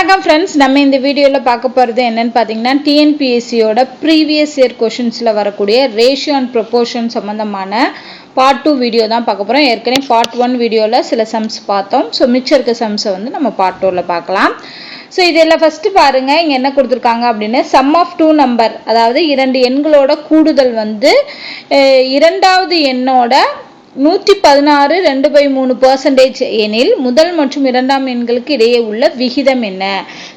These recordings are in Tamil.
வணக்கம் ஃப்ரெண்ட்ஸ், நம்ம இந்த வீடியோவில் பார்க்க போகிறது என்னன்னு பார்த்தீங்கன்னா டிஎன்பிஎஸ்சியோட ப்ரீவியஸ் இயர் கொஷின்ஸில் வரக்கூடிய ரேஷியோ அண்ட் ப்ரொபோர்ஷன் சம்மந்தமான பார்ட் 2 வீடியோ தான் பார்க்க போகிறோம். ஏற்கனவே பார்ட் 1 வீடியோவில் சில சம்ஸ் பார்த்தோம். ஸோ மிச்சம் இருக்க சம்ஸை வந்து நம்ம பார்ட் 2வில் பார்க்கலாம். ஸோ இதெல்லாம் ஃபஸ்ட்டு பாருங்கள், இங்கே என்ன கொடுத்துருக்காங்க அப்படின்னு சம் ஆஃப் டூ நம்பர், அதாவது இரண்டு எண்களோட கூடுதல் வந்து இரண்டாவது எண்ணோட 116 2/3% எனில் முதல் மற்றும் இரண்டாம் எண்களுக்கு இடையே உள்ள விகிதம் என்ன?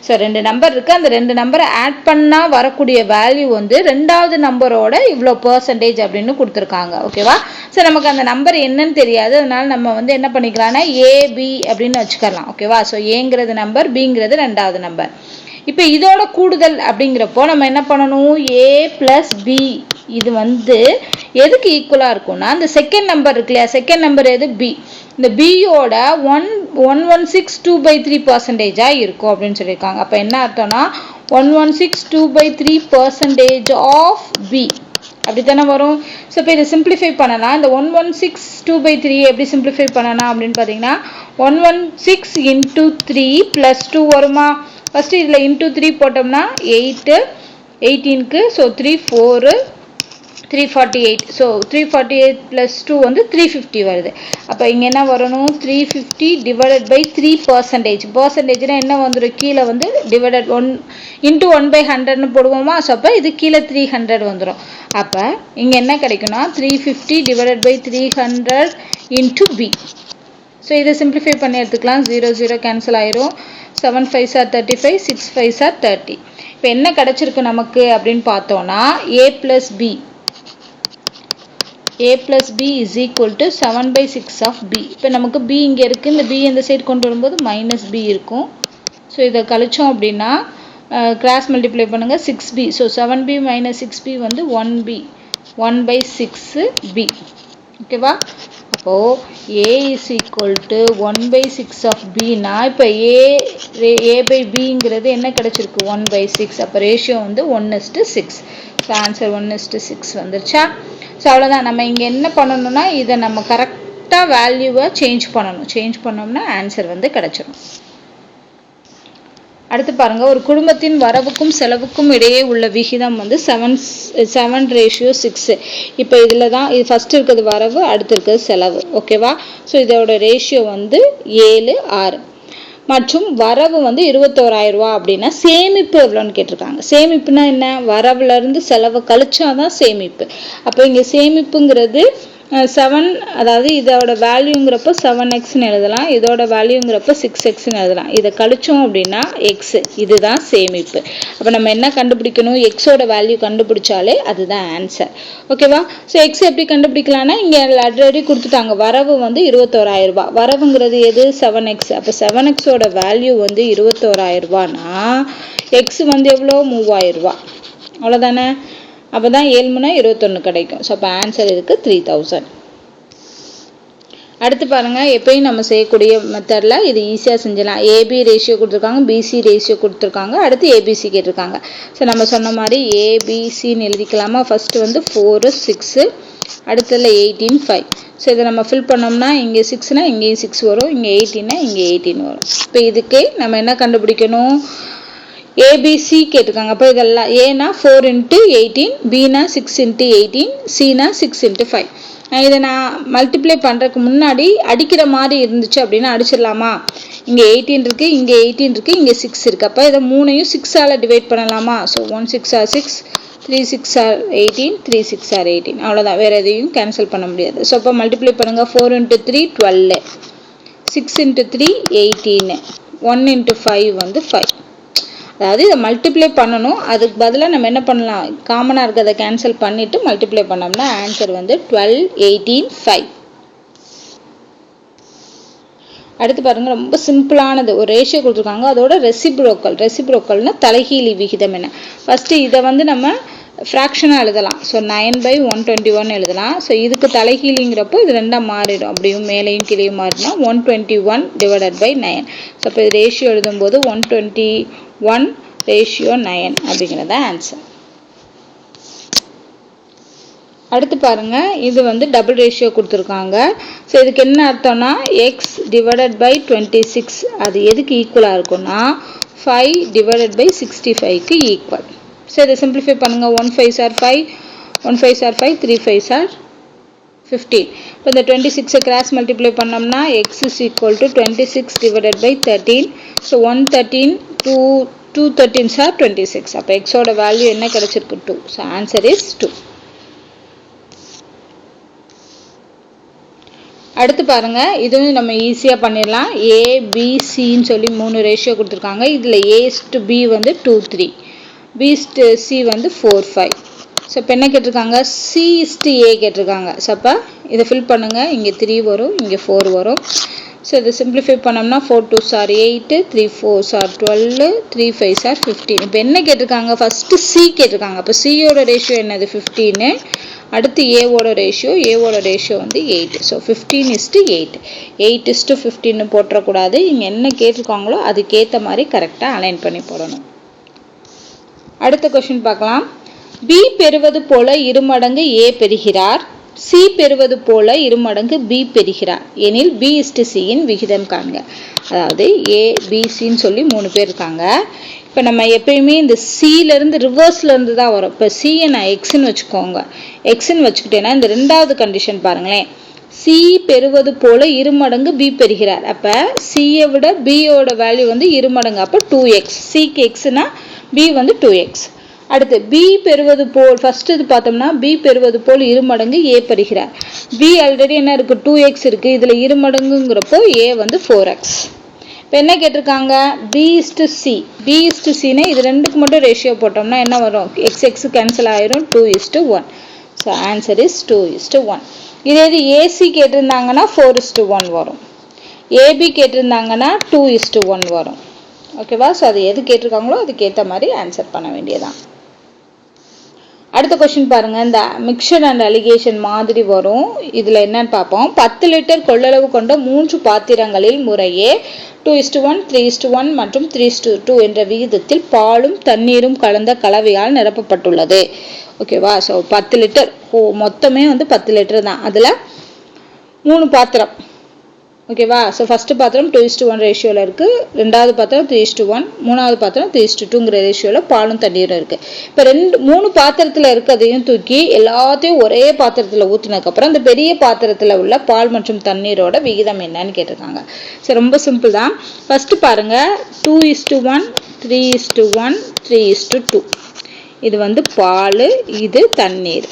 ஸோ ரெண்டு நம்பர் இருக்குது, அந்த ரெண்டு நம்பரை ஆட் பண்ணால் வரக்கூடிய வேல்யூ வந்து ரெண்டாவது நம்பரோட இவ்வளோ பர்சன்டேஜ் அப்படின்னு கொடுத்துருக்காங்க. ஓகேவா? ஸோ நமக்கு அந்த நம்பர் என்னன்னு தெரியாது, அதனால நம்ம வந்து என்ன பண்ணிக்கலாம்னா ஏபி அப்படின்னு வச்சுக்கலாம். ஓகேவா? ஸோ ஏங்கிறது நம்பர், பிங்கிறது ரெண்டாவது நம்பர். இப்போ இதோட கூடுதல் அப்படிங்கிறப்போ நம்ம என்ன பண்ணணும், ஏ ப்ளஸ் பி இது வந்து எதுக்கு ஈக்குவலாக இருக்கும்னா அந்த செகண்ட் நம்பர் இருக்கு இல்லையா, செகண்ட் நம்பர் எது பி, இந்த பியோட 116 இருக்கும் அப்படின்னு சொல்லியிருக்காங்க. அப்போ என்ன அர்த்தம்னா 116 ஆஃப் பி அப்படி தானே வரும். ஸோ இப்போ இதை சிம்பிளிஃபை பண்ணலாம். இந்த 116 எப்படி சிம்பிளிஃபை பண்ணலாம் அப்படின்னு பார்த்தீங்கன்னா 116 × 3 + 2 வருமா. ஃபஸ்ட்டு இதில் இன்ட்டு 3 போட்டோம்னா 8 18க்கு, ஸோ 3 4 348. ஸோ 348 + 2 வந்து 350 வருது. அப்போ இங்கே என்ன வரணும், 350 / 3%. பர்சன்டேஜ்னா என்ன வந்துடும், கீழே வந்து டிவைடட் 1 × 1/100ன்னு போடுவோமா. ஸோ அப்போ இது கீழே 300 வந்துடும். அப்போ இங்கே என்ன கிடைக்குன்னா 350 / 300 × b. ஸோ இதை சிம்பிளிஃபை பண்ணி எடுத்துக்கலாம். 0 0 கேன்சல் ஆயிரும். 7 5s are 35, 6 5s are 30. இப்போ என்ன கிடைச்சிருக்கு நமக்கு அப்படின்னு பார்த்தோன்னா a + b is equal to 7/6 of b. இப்போ நமக்கு b இங்கே இருக்குது, இந்த b இந்த சைடு கொண்டு வரும்போது -b இருக்கும். ஸோ இதை கழிச்சோம் அப்படின்னா கிராஸ் மல்டிப்ளை பண்ணுங்கள் 6b. ஸோ 7b - 6b வந்து 1b, 1/6b. ஓகேவா? அப்போது a is equal to 1/6 of bனா இப்போ a/bங்கிறது என்ன கிடைச்சிருக்கு 1/6. அப்போ ரேஷியோ வந்து 1:6. ஸோ ஆன்சர் 1:6 வந்துருச்சா. ஸோ அவ்வளோதான். நம்ம இங்கே என்ன பண்ணணும்னா இதை நம்ம கரெக்டாக வேல்யூவை சேஞ்ச் பண்ணணும். சேஞ்ச் பண்ணோம்னா ஆன்சர் வந்து கிடச்சிடும். அடுத்து பாருங்கள், ஒரு குடும்பத்தின் வரவுக்கும் செலவுக்கும் இடையே உள்ள விகிதம் வந்து 7:6. இப்போ இதில் தான் இது ஃபஸ்ட்டு இருக்கிறது வரவு, அடுத்து இருக்கிறது செலவு. ஓகேவா? ஸோ இதோட ரேஷியோ வந்து 7:6. மற்றும் வரவு வந்து 21,000 ரூபா அப்படின்னா சேமிப்பு எவ்வளோன்னு கேட்டிருக்காங்க. சேமிப்புனா என்ன, வரவுலேருந்து செலவு கழிச்சாதான் சேமிப்பு. அப்போ இங்கே சேமிப்புங்கிறது 7, அதாவது இதோட வேல்யூங்கிறப்ப 7x எழுதலாம், இதோட வேல்யூங்கிறப்ப 6x எழுதலாம். இதை கழிச்சோம் அப்படின்னா x, இதுதான் சேமிப்பு. அப்போ நம்ம என்ன கண்டுபிடிக்கணும், எக்ஸோட வேல்யூ கண்டுபிடிச்சாலே அதுதான் ஆன்சர். ஓகேவா? ஸோ எக்ஸ் எப்படி கண்டுபிடிக்கலாம்னா இங்கே ஆல்ரெடி கொடுத்துட்டாங்க, வரவு வந்து 21,000 ரூபா, வரவுங்கிறது எது 7x. அப்போ 7xோட வேல்யூ வந்து 21,000 ரூபானா எக்ஸ் வந்து எவ்வளோ 3,000 ரூபா. அவ்வளோதானே. அப்போ தான் 7 3 21 கிடைக்கும். ஸோ அப்போ ஆன்சர் இதுக்கு 3000. அடுத்து பாருங்கள், எப்பயும் நம்ம செய்யக்கூடிய மெத்தடில் இது ஈஸியாக செஞ்சிடலாம். ஏபி ரேஷியோ கொடுத்துருக்காங்க, பிசி ரேஷியோ கொடுத்துருக்காங்க, அடுத்து ஏபிசி கேட்டிருக்காங்க. ஸோ நம்ம சொன்ன மாதிரி ஏபிசின்னு எழுதிக்கலாமா. ஃபஸ்ட்டு வந்து 4 6, அடுத்ததில் 18 5. ஸோ இதை நம்ம ஃபில் பண்ணோம்னா இங்கே 6னா இங்கேயும் 6 வரும், இங்கே 18னா இங்கே 18 வரும். இப்போ இதுக்கே நம்ம என்ன கண்டுபிடிக்கணும், ஏபிசி கேட்டிருக்காங்க. அப்போ இதெல்லாம் ஏனா 4 × 18, பினா 6 × 18, சினா 6 × 5. இதை நான் மல்டிப்ளை பண்ணுறதுக்கு முன்னாடி அடிக்கிற மாதிரி இருந்துச்சு அப்படின்னா அடிச்சிடலாமா. இங்கே 18 இருக்குது, இங்கே 18 இருக்குது, இங்கே 6 இருக்குது. அப்போ இதை 3ஐயும் 6ஆல் டிவைட் பண்ணலாமா. So 1 6 are 6, 3 6 are 18, 3 6 are 18. அவ்வளோதான், வேறு எதையும் கேன்சல் பண்ண முடியாது. ஸோ அப்போ மல்டிப்ளை பண்ணுங்கள். 4 × 3 12, 6 × 3 18, 1 × 5 வந்து 5. அதாவது இதை மல்டிப்ளை பண்ணணும், அதுக்கு பதிலாக நம்ம என்ன பண்ணலாம், காமனாக இருக்கிறத கேன்சல் பண்ணிவிட்டு மல்டிப்ளை பண்ணோம்னா ஆன்சர் வந்து 12 18 5. அடுத்து பாருங்கள், ரொம்ப சிம்பிளானது, ஒரு ரேஷியோ கொடுத்துருக்காங்க, அதோட ரெசிப்ரோக்கல்னா தலைகீழி விகிதம் என்ன. ஃபஸ்ட்டு இதை வந்து நம்ம ஃப்ராக்ஷனாக எழுதலாம். ஸோ 9/121 எழுதலாம். ஸோ இதுக்கு தலைகீழிங்கிறப்போ இது ரெண்டாக மாறிடும், அப்படியும் மேலேயும் கீழேயும் மாறினா 121 / 9. ஸோ இப்போ இது ரேஷியோ எழுதும்போது 121/9 அப்படிங்கிறத ஆன்சர். அடுத்து பாருங்க, இது வந்து டபுள் ரேஷியோ கொடுத்துருக்காங்க. ஸோ இதுக்கு என்ன அர்த்தம்னா x / 26 அது எதுக்கு ஈக்குவலாக இருக்கும்னா 5 divided by 65க்கு ஈக்குவல். ஸோ இதை சிம்பிளிஃபை பண்ணுங்கள். 1 5s are 5, 1 5s are 5, 3 5s are 15. இப்போ இந்த 26 கிராஸ் மல்டிப்ளை பண்ணோம்னா x is equal to 26 divided by 13. So 113, 2 13s are 26. அப்போ xோட வேல்யூ என்ன கிடைச்சிருக்கு? 2. So answer is 2. அடுத்து பாருங்க, இதுவும் நம்ம ஈஸியாக பண்ணிடலாம். ABCன்னு சொல்லி 3 ரேஷியோ கொடுத்துருக்காங்க. இதில் A/B வந்து 2 3, B/C வந்து 4 5. ஸோ இப்போ என்ன கேட்டிருக்காங்க? C/A கேட்டிருக்காங்க. ஸோ அப்போ இதை ஃபில் பண்ணுங்கள். இங்கே 3 வரும், இங்கே 4 வரும். ஸோ இதை சிம்பிளிஃபை பண்ணோம்னா 4 2s are 8, 3 4s are 12, 3 5s are 15. இப்போ என்ன கேட்டிருக்காங்க? ஃபஸ்ட்டு C கேட்டிருக்காங்க. அப்போ சியோட ரேஷியோ என்னது? 15. அடுத்து ஏவோட ரேஷியோ வந்து 8. ஸோ 15:8, 8:15 போட்டுறக்கூடாது. இங்கே என்ன கேட்டிருக்காங்களோ அதுக்கேற்ற மாதிரி கரெக்டாக அலைன் பண்ணி போடணும். அடுத்த கொஷின் பார்க்கலாம். B பெறுவது போல இருமடங்கு A பெறுகிறார், C பெறுவது போல இருமடங்கு B பெறுகிறார் எனில் B/Cயின் விகிதம் காண்க. அதாவது ABCன்னு சொல்லி 3 பேர் இருக்காங்க. இப்போ நம்ம எப்பயுமே இந்த சிலேருந்து ரிவர்ஸ்லேருந்து தான் வரும். இப்போ சியை நான் எக்ஸ்ன்னு வச்சுக்கோங்க. எக்ஸ்ன்னு வச்சுக்கிட்டேன்னா இந்த ரெண்டாவது கண்டிஷன் பாருங்களேன். சி பெறுவது போல இருமடங்கு பி பெறுகிறார். அப்போ சியை விட பியோட வேல்யூ வந்து இருமடங்கு. அப்போ 2x. சிக்கு எக்ஸ்னா பி வந்து 2x. அடுத்து பி பெறுவது போல், ஃபர்ஸ்ட் இது பார்த்தோம்னா பி பெறுவது போல் இருமடங்கு ஏ பெறுகிறார். பி ஆல்ரெடி என்ன இருக்குது? 2x இருக்குது. இதில் இருமடங்குங்கிறப்போ ஏ வந்து 4x. இப்போ என்ன கேட்டிருக்காங்க? B/C. B/Cனா இது ரெண்டுக்கு மட்டும் ரேஷியோ போட்டோம்னா என்ன வரும்? x கேன்சல் ஆயிரும், 2:1. So answer is 2:1. இதே இது ஏசி கேட்டிருந்தாங்கன்னா 4:1 வரும். ஏபி கேட்டிருந்தாங்கன்னா 2:1 வரும். ஓகேவா? ஸோ அது எது கேட்டிருக்காங்களோ அதுக்கேற்ற மாதிரி ஆன்சர் பண்ண வேண்டியதான். அடுத்த கொஸ்டின் பாருங்க. இந்த மிக்சர் அண்ட் அலிகேஷன் மாதிரி வரும். இதில் என்னன்னு பார்ப்போம். 10 லிட்டர் கொள்ளளவு கொண்ட 3 பாத்திரங்களில் முறையே 2:1, 3:1 மற்றும் 3:2 என்ற விகிதத்தில் பாலும் தண்ணீரும் கலந்த கலவையால் நிரப்பப்பட்டுள்ளது. ஓகேவா? ஸோ 10 லிட்டர் மொத்தமே வந்து 10 லிட்டர் தான். அதில் 3 பாத்திரம். ஓகேவா? ஸோ ஃபஸ்ட்டு பாத்திரம் 2:1 ரேஷியோவில் இருக்குது, ரெண்டாவது பாத்திரம் 3:1, மூணாவது பாத்திரம் 3:2ங்கிற ரேஷியோவில் பாலும் தண்ணீரும் இருக்குது. இப்போ 3 பாத்திரத்தில் இருக்கிறதையும் தூக்கி எல்லாத்தையும் ஒரே பாத்திரத்தில் ஊற்றினதுக்கப்புறம் இந்த பெரிய பாத்திரத்தில் உள்ள பால் மற்றும் தண்ணீரோட விகிதம் என்னன்னு கேட்டிருக்காங்க. ஸோ ரொம்ப சிம்பிள் தான். ஃபஸ்ட்டு பாருங்கள், 2:1, 3:1, 3:2. இது வந்து பால், இது தண்ணீர்.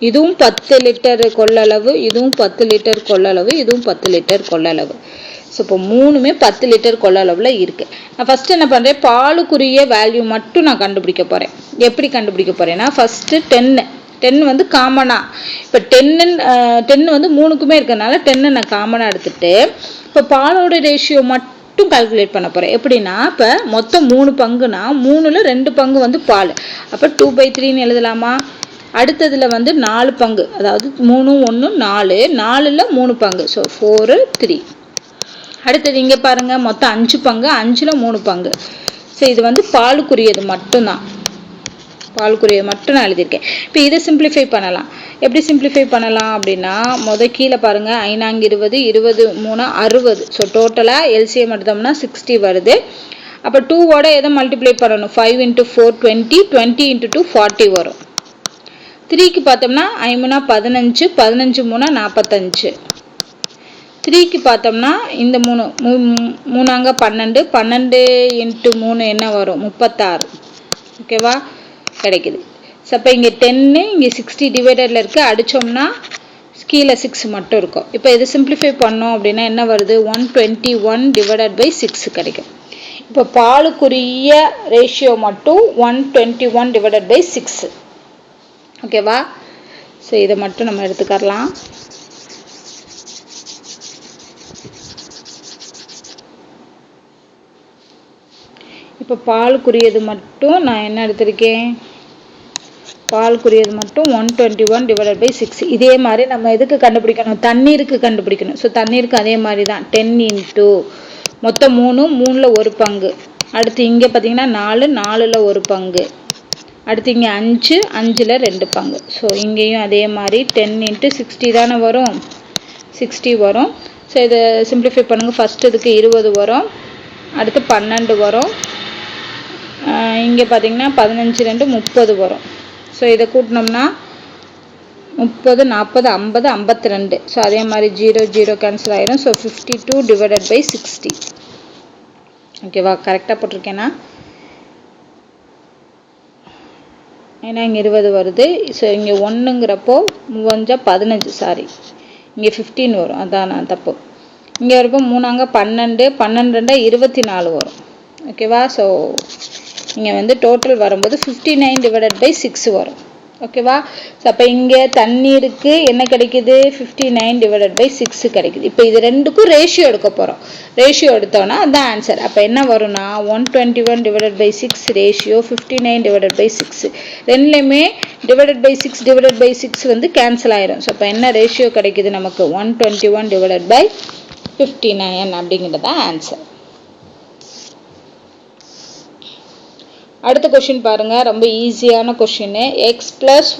இதுவும் 10 லிட்டர் கொள்ளளவு, இதுவும் 10 லிட்டர் கொள்ளளவு, இதுவும் 10 லிட்டர் கொள்ளளவு. ஸோ இப்போ 3மே 10 லிட்டர் கொள்ளளவில் இருக்குது. நான் ஃபஸ்ட்டு என்ன பண்ணுறேன்? பாலுக்குரிய வேல்யூ மட்டும் நான் கண்டுபிடிக்க போகிறேன். எப்படி கண்டுபிடிக்க போகிறேன்னா, ஃபஸ்ட்டு 10 வந்து காமனாக, இப்போ 10 வந்து 3க்குமே இருக்கிறதுனால 10 நான் காமனாக எடுத்துகிட்டு இப்போ பாலோட ரேஷியோ மட்டும் கால்குலேட் பண்ண போகிறேன். எப்படின்னா, இப்போ மொத்தம் 3 பங்குனா 3ல் 2 பங்கு வந்து பால். அப்போ 2/3ன்னு எழுதலாமா? அடுத்ததுல வந்து 4 பங்கு, அதாவது 3 1 4, 4ல் 3 பங்கு. ஸோ 4 3. அடுத்தது இங்கே பாருங்க, மொத்தம் 5 பங்கு, 5ல் 3 பங்கு. ஸோ இது வந்து பாலுக்குரியது மட்டும்தான். பாலுக்குரியது மட்டும் நான் எழுதியிருக்கேன். இப்போ இதை சிம்பிளிஃபை பண்ணலாம். எப்படி சிம்பிளிஃபை பண்ணலாம் அப்படின்னா, கீழே பாருங்க, 5 20, 20 3 60. ஸோ டோட்டலாக எல்சிஎம் எடுத்தோம்னா 60 வருது. அப்போ 2ஓட எதை மல்டிப்ளை பண்ணணும்? 5 × 4 20, 20 × 2 40 வரும். 3க்கு பார்த்தோம்னா 5 15, 15 3 45. 3க்கு பார்த்தோம்னா இந்த 3 12, 12 × 3 என்ன வரும்? 36. ஓகேவா? கிடைக்குது. ஸோ அப்போ இங்கே 10, இங்கே 60 டிவைடரில் இருக்குது. அடித்தோம்னா கீழே 6 மட்டும் இருக்கும். இப்போ இதை சிம்பிளிஃபை பண்ணோம் அப்படின்னா என்ன வருது? 121 / 6 கிடைக்கும். இப்போ பாலுக்குரிய ரேஷியோ மட்டும் 121 / 6. ஓகேவா? ஸோ இதை மட்டும் நம்ம எடுத்துக்கலாம். இப்போ பாலுக்குரியது மட்டும் நான் என்ன எடுத்திருக்கேன்? பாலுக்குரியது மட்டும் 121 / 6. இதே மாதிரி நம்ம எதுக்கு கண்டுபிடிக்கணும்? தண்ணீருக்கு கண்டுபிடிக்கணும். ஸோ தண்ணீருக்கு அதே மாதிரி தான். 10 × மொத்தம் 3, 3ல் 1 பங்கு. அடுத்து இங்கே பார்த்தீங்கன்னா 4, 4ல் 1 பங்கு. அடுத்து இங்கே 5, 5ல் 2 பங்கு. ஸோ இங்கேயும் அதே மாதிரி 10 × 60 தானே வரும், 60 வரும். ஸோ இதை சிம்பிளிஃபை பண்ணுங்கள். ஃபஸ்ட்டு இதுக்கு 20 வரும், அடுத்து 12 வரும், இங்கே பார்த்தீங்கன்னா 15 2 30 வரும். ஸோ இதை கூட்டினோம்னா 30 40 50 52. ஸோ அதே மாதிரி 0 0 கேன்சல் ஆயிரும். So 52 divided by 60. ஓகேவா, கரெக்டாக போட்டிருக்கேன்னா? ஏன்னா இங்கே 20 வருது. ஸோ இங்கே 1ங்கிறப்போ 3 15, சாரி இங்கே 15 வரும், அதான் நான் தப்பு. இங்கே வரப்போ 3 12 12 24 வரும். ஓகேவா, ஸோ இங்கே வந்து டோட்டல் வரும்போது 59 டிவைடட் பை 6 வரும். ஓகேவா, ஸோ அப்போ இங்கே தண்ணீருக்கு என்ன கிடைக்குது? 59 டிவைடட் பை 6 கிடைக்குது. இப்போ இது ரெண்டுக்கும் ரேஷியோ எடுக்க போகிறோம். ரேஷியோ எடுத்தோன்னா அதுதான் ஆன்சர். அப்போ என்ன வரும்னா 121 divided by 6 ratio 59 divided by 6. ரெண்டுலேயுமே டிவைடட் பை 6 டிவைடட் பை 6 வந்து கேன்சல் ஆயிரும். ஸோ அப்போ என்ன ரேஷியோ கிடைக்குது நமக்கு? 121 டிவைடட் பை 59 அப்படிங்கிறது தான் ஆன்சர். அடுத்த கொஷின் பாருங்க, ரொம்ப ஈஸியான question. X plus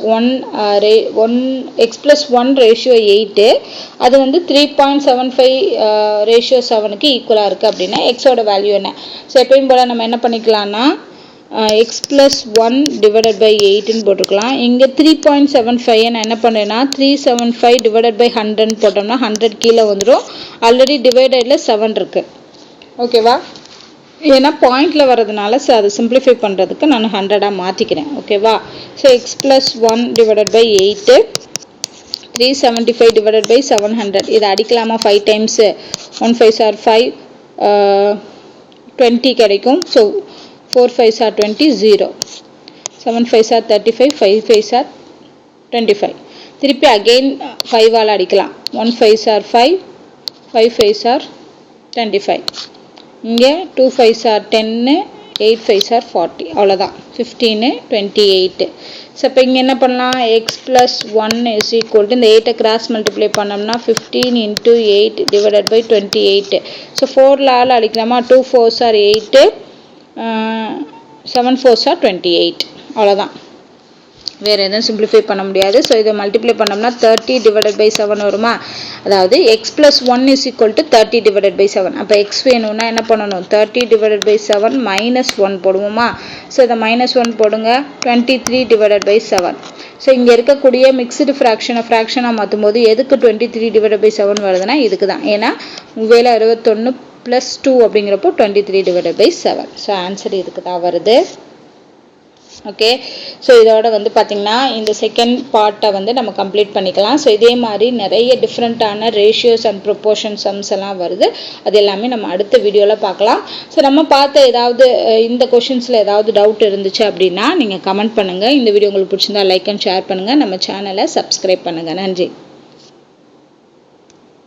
one ratio 8, அது வந்து 3.75 ரேஷியோ 7க்கு ஈக்குவலாக இருக்குது அப்படின்னா எக்ஸோட வேல்யூ என்ன? ஸோ எப்பயும் போல் நம்ம என்ன பண்ணிக்கலாம்னா எக்ஸ் பிளஸ் 1 டிவைடட் பை 8ன்னு போட்டுக்கலாம். இங்கே 3.75 நான் என்ன பண்ணுறேன்னா 375 டிவைடட் பை 100ன்னு போட்டோம்னா 100 கீழே வந்துடும். ஆல்ரெடி டிவைடடில் 7 இருக்குது. ஓகேவா, ஏன்னா பாயிண்டில் வரதுனால அதை சிம்பிளிஃபை பண்ணுறதுக்கு நான் 100ஆக மாற்றிக்கிறேன். ஓகேவா, so x plus 1 divided by 8 375 divided by 700. இதை அடிக்கலாமா 5 டைம்ஸு? 1 5 ஆர் 5 20 கிடைக்கும். So 4 5 or 20 0, 7 5 or 35, 5 5 or 25. திருப்பி அகெயின் 5ஆல் அடிக்கலாம். 1 5 ஆர் 5, 5 5 ஆர் 25. இங்கே 2 5 ஆர் 10, 8 5 ஆர் 40. அவ்வளோதான், 15 28. ஸோ இப்போ இங்கே என்ன பண்ணலாம்? X plus 1 is equal to இந்த 8 கிராஸ் மல்டிப்ளை பண்ணோம்னா 15 இன்ட்டு 8 டிவைடட் பை 28. ஸோ 4ஆல் அடிக்கலாமா? 2 4s ஆர் 8, 7 4s ஆர் 28. அவ்வளோதான், வேறு எதுவும் சிம்பிளிஃபை பண்ண முடியாது. ஸோ இதை மல்டிப்ளை பண்ணோம்னா 30 டிவைடட் பை 7 வருமா? அதாவது x plus 1 is equal to 30 divided by 7. அப்போ எக்ஸ் வேணும்னா என்ன பண்ணணும்? 30 டிவைடட் பை 7 மைனஸ் 1 போடுவோமா? ஸோ இதை மைனஸ் 1 போடுங்க. 23 டிவைடட் பை 7. ஸோ இங்கே இருக்கக்கூடிய மிக்ஸ்டு ஃப்ராக்ஷனாக மாற்றும் போது எதுக்கு 23 டிவைடட் பை 7 வருதுன்னா இதுக்கு தான். ஏன்னா 21 ப்ளஸ் 2 அப்படிங்கிறப்போ 23 டிவைடட் பை 7. ஸோ ஆன்சர் இதுக்கு தான் வருது. ஓகே, ஸோ இதோட வந்து பார்த்திங்கன்னா இந்த செகண்ட் பார்ட்டை வந்து நம்ம கம்ப்ளீட் பண்ணிக்கலாம். ஸோ இதே மாதிரி நிறைய டிஃப்ரெண்ட்டான ரேஷியோஸ் அண்ட் ப்ரொப்போர்ஷன் சம்ஸ் எல்லாம் வருது. அது எல்லாமே நம்ம அடுத்த வீடியோவில் பார்க்கலாம். ஸோ நம்ம பார்த்த ஏதாவது இந்த கொஷின்ஸில் ஏதாவது டவுட் இருந்துச்சு அப்படின்னா நீங்கள் கமெண்ட் பண்ணுங்கள். இந்த வீடியோ உங்களுக்கு பிடிச்சிருந்தா லைக் அண்ட் ஷேர் பண்ணுங்கள். நம்ம சேனலை சப்ஸ்கிரைப் பண்ணுங்கள். நன்றி.